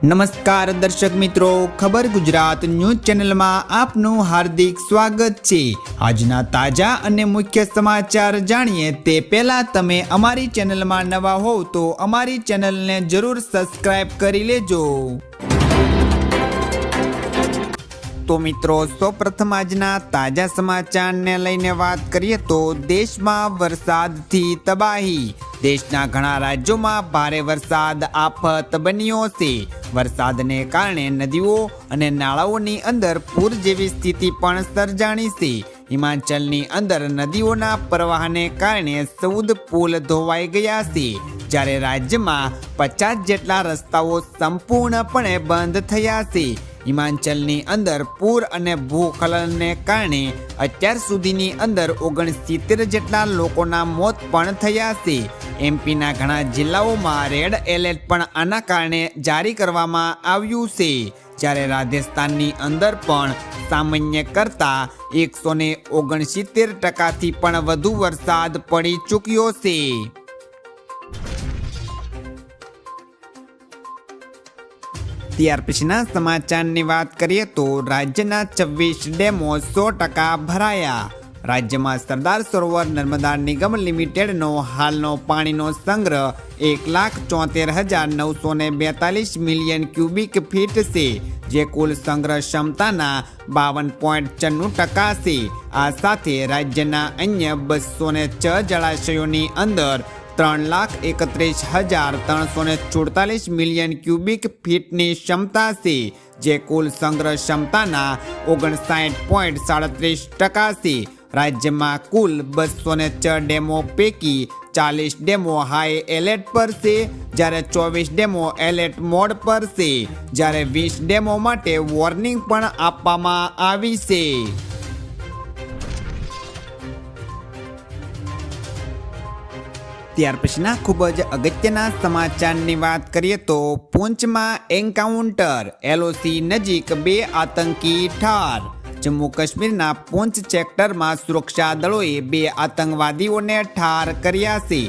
નમસ્કાર દર્શક મિત્રો, ખબર ગુજરાત ન્યૂઝ ચેનલમાં આપનું હાર્દિક સ્વાગત છે। આજના તાજા અને મુખ્ય સમાચાર જાણીએ તે પહેલા તમે અમારી ચેનલમાં નવા હોવ તો અમારી ચેનલને જરૂર સબસ્ક્રાઇબ કરી લેજો। તો મિત્રો, સૌપ્રથમ આજના તાજા સમાચારને લઈને વાત કરીએ તો દેશમાં વરસાદથી તબાહી। દેશના ઘણા રાજ્યોમાં ભારે વરસાદ આફત બન્યો છે। વરસાદને કારણે નદીઓ અને નાળાઓની અંદર પૂર જેવી સ્થિતિ પણ સર્જાણી છે। હિમાચલની અંદર નદીઓના પ્રવાહને કારણે 14 પુલ ધોવાઈ ગયા છે, જ્યારે રાજ્યમાં 50 જેટલા રસ્તાઓ સંપૂર્ણપણે બંધ થયા છે। હિમાચલની અંદર પૂર અને ભૂસ્ખલનને કારણે અત્યાર સુધીની અંદર 69 જેટલા લોકોના મોત પણ થયા છે। એમપીના ઘણા જિલ્લાઓમાં રેડ એલર્ટ પણ આના કારણે જારી કરવામાં આવ્યું છે, જ્યારે રાજસ્થાનની અંદર પણ સામાન્ય કરતાં 169% પણ વધુ વરસાદ પડી ચૂક્યો છે। ત્યાર પછીના સમાચારની વાત કરીએ તો રાજ્યના 24 ડેમો 100% ભરાયા। રાજ્યમાં સરદાર સરોવર નર્મદા નિગમ લિમિટેડનો હાલનો પાણીનો સંગ્રહ 1,74,942 મિલિયન ક્યુબિક ફીટ છે, જે કુલ સંગ્રહ ક્ષમતાના 52.94% છે। આ સાથે રાજ્યના અન્ય 206 જળાશયોની અંદર 3,31,347 મિલિયન ક્યુબિક ફીટની ક્ષમતા છે, જે કુલ સંગ્રહ ક્ષમતાના 59.37% છે। રાજ્યમાં કુલ 204 ડેમો પૈકી 40 ડેમો હાઈ એલર્ટ પર છે, જ્યારે 24 ડેમો એલર્ટ મોડ પર છે, જ્યારે 20 ડેમો માટે વોર્નિંગ પણ આપવામાં આવી છે। ત્યાર પછીના ખૂબ જ અગત્યના સમાચારની વાત કરીએ તો પૂંચમાં એન્કાઉન્ટર, LOC નજીક 2 આતંકી ઠાર। જમ્મુ કાશ્મીરના પૂંચ સેક્ટરમાં સુરક્ષા દળોએ 2 આતંકવાદીઓને ઠાર કર્યા છે।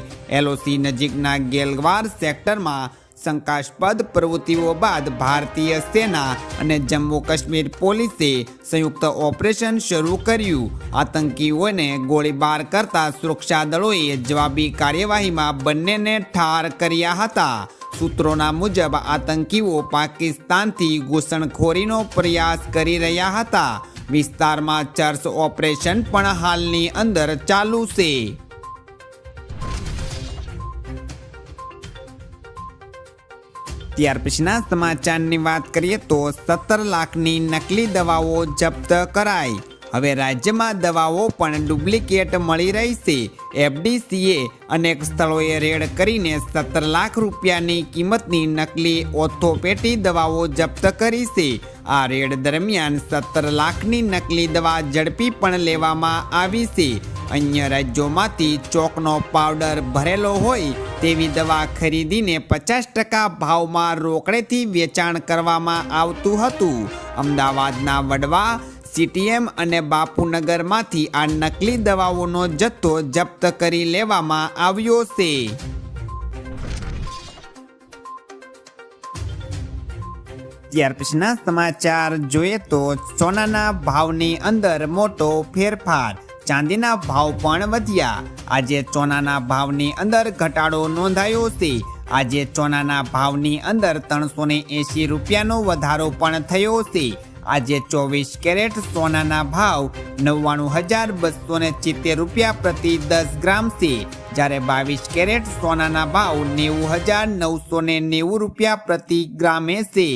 LOC નજીકના ગેલવાર સેક્ટરમાં શંકાસ્પદ પ્રવૃત્તિઓ બાદ ભારતીય સેના અને જમ્મુ કાશ્મીર પોલીસે સંયુક્ત ઓપરેશન શરૂ કર્યું। આતંકીઓને ગોળીબાર કરતા સુરક્ષા દળોએ જવાબી કાર્યવાહીમાં બંનેને ઠાર કર્યા હતા। સૂત્રોના મુજબ આતંકીઓ પાકિસ્તાનથી ઘૂસણખોરીનો પ્રયાસ કરી રહ્યા હતા। વિસ્તારમાં સર્ચ ઓપરેશન પણ હાલની અંદર ચાલુ છે। ત્યાર પછીના સમાચારની વાત કરીએ તો 17 લાખની નકલી દવાઓ જપ્ત કરાઈ। હવે રાજ્યમાં દવાઓ પણ ડુપ્લિકેટ મળી રહી છે। FDCએ અનેક સ્થળોએ રેડ કરીને 17 લાખ રૂપિયાની કિંમતની નકલી ઓર્થોપેટી દવાઓ જપ્ત કરી છે। આ રેડ દરમિયાન 17 લાખની નકલી દવા ઝડપી પણ લેવામાં આવી છે। અન્ય રાજ્યોમાંથી ચોકનો પાવડર ભરેલો હોય તેવી દવા ખરીદીને 50% ભાવમાં રોકડેથી વેચાણ કરવામાં આવતું હતું। અમદાવાદના વડવા, CTM અને બાપુનગરમાંથી આ નકલી દવાઓનો જથ્થો જપ્ત કરી લેવામાં આવ્યો છે। ત્યાર પછીના સમાચાર જોઈએ તો સોનાના ભાવની અંદર મોટો ફેરફાર, ચાંદીના ભાવ પણ વધ્યા। આજે સોનાના ભાવની અંદર ઘટાડો નોંધાયો છે। આજે સોનાના ભાવની અંદર 380 રૂપિયાનો વધારો પણ થયો છે। આજે 24 કેરેટ સોનાના ભાવ 99,270 રૂપિયા પ્રતિ 10 ગ્રામ છે, જ્યારે 22 કેરેટ સોનાના ભાવ 90,990 રૂપિયા પ્રતિ ગ્રામે છે।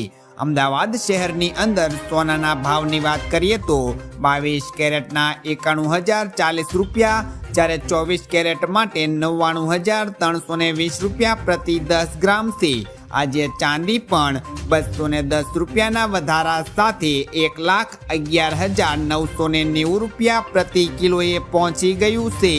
અમદાવાદ શહેરની અંદર સોનાના ભાવની વાત કરીએ તો 22 કેરેટના 91,040 રૂપિયા, જ્યારે 24 કેરેટ માટે 99,320 રૂપિયા પ્રતિ 10 ગ્રામ છે। આજે ચાંદી પણ 210 રૂપિયાના વધારા સાથે 1,11,990 રૂપિયા પ્રતિ કિલોએ પહોંચી ગયું છે।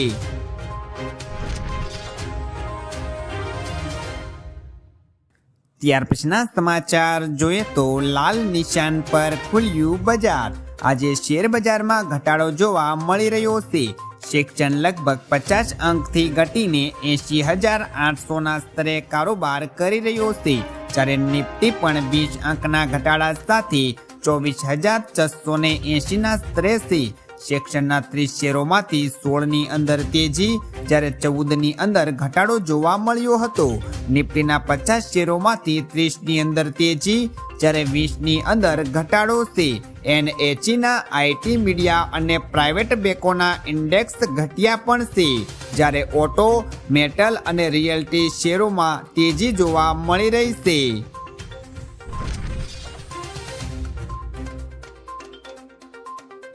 ત્યાર પછીના સમાચાર જોઈએ તો લાલ નિશાન પર ખુલ્યું બજાર। આજે શેર બજારમાં ઘટાડો જોવા મળી રહ્યો છે। સેક્શન લગભગ 50 અંકથી ઘટીને 80,800ના સ્તરે કારોબાર કરી રહ્યો છે। જ્યારે નિફ્ટી પણ 20 અંકના ઘટાડા સાથે 24,680ના સ્તરે છે. સેક્શનના 30 શેરોમાંથી 16ની અંદર તેજી જ્યારે 14ની અંદર ઘટાડો જોવા મળ્યો હતો. નિફ્ટીના 50 શેરોમાંથી 30ની અંદર તેજી જ્યારે 20ની અંદર ઘટાડો છે. NSEના આઈટી મીડિયા અને પ્રાઇવેટ બેંકોના ઇન્ડેક્સ ઘટ્યા પણ છે, જ્યારે ઓટો, મેટલ અને રિયલ્ટી શેરોમાં તેજી જોવા મળી રહી છે.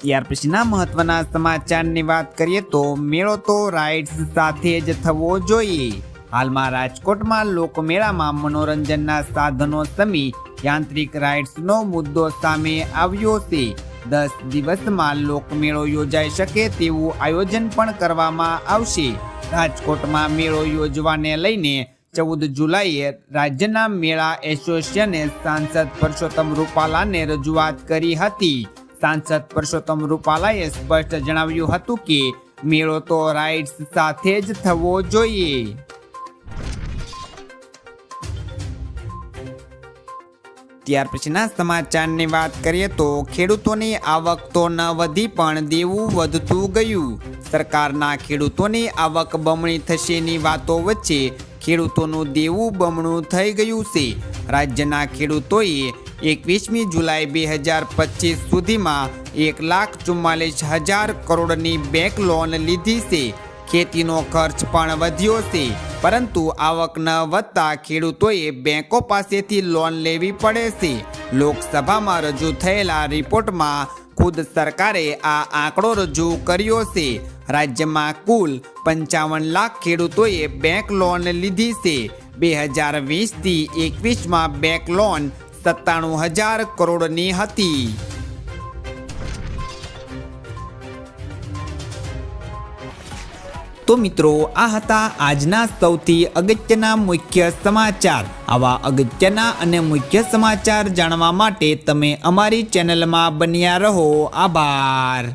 ત્યાર પછીના મહત્વના સમાચારની વાત કરીએ તો મેળો તો રાઇડ્સ સાથે જ થવો જોઈએ. હાલમાં રાજકોટમાં લોકમેળામાં મનોરંજનના સાધનો સમી યાંત્રિક રાઇડ્સનો મુદ્દો સામે આવ્યો છે. 10 દિવસમાં લોકમેળો યોજાઈ શકે તેવું આયોજન પણ કરવામાં આવશે. રાજકોટમાં મેળો યોજવાને લઈને 14 જુલાઈએ રાજ્યના મેળા એસોસિએશને સાંસદ પરસોત્તમ રૂપાલાને રજૂઆત કરી હતી. સાંસદ પરસોત્તમ રૂપાલાએ સ્પષ્ટ જણાવ્યું હતું કે મેળો તો રાઇડ્સ સાથે જ થવો જોઈએ. ત્યાર પછીના સમાચારની વાત કરીએ તો ખેડૂતોની આવક તો ન વધી પણ દેવું વધતું ગયું. સરકારના ખેડૂતોની આવક બમણી થશેની વાતો વચ્ચે ખેડૂતોનું દેવું બમણું થઈ ગયું છે. રાજ્યના ખેડૂતોએ 21મી જુલાઈ 2025 સુધીમાં 1,44,000 કરોડની બેંક લોન લીધી છે. ખેતીનો ખર્ચ પણ વધ્યો છે, પરંતુ આવક ન વધતા ખેડૂતોએ બેંકો પાસેથી લોન લેવી પડે છે. લોકસભામાં રજૂ થયેલા રિપોર્ટમાં ખુદ સરકારે આ આંકડો રજૂ કર્યો છે. રાજ્યમાં કુલ 55 લાખ ખેડૂતોએ બેંક લોન લીધી છે. 2020થી 21માં બેંક લોન 97,000 કરોડની હતી. તો મિત્રો, આ હતા આજના સૌથી અગત્યના મુખ્ય સમાચાર. આવા અગત્યના અને મુખ્ય સમાચાર જાણવા માટે તમે અમારી ચેનલમાં બન્યા રહો. આભાર.